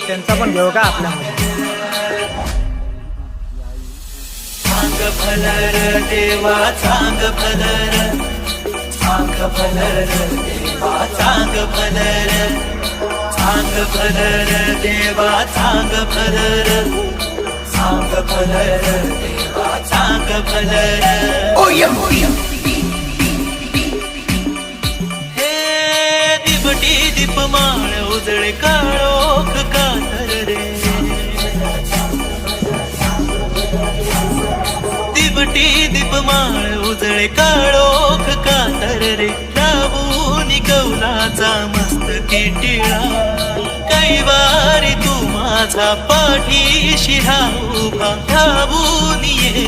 त्यांचा पण घेऊ का आपल्यामध्ये. चांग भलर देवा चांग भलर, चांग भलर देवा चांग भलर, चांग भलर देवा चांग भलर, चांग भलर देवा चांग भलर. हे दिबटी दीपमाळ उजळे काळोख कातर रे, दिबटी दीपमाळ उजळे काळोख कातर रे. लावून कौलाचा मस्तकी टिळा, कैवारी तू माझा पाठीशी हा उभा. धावून ये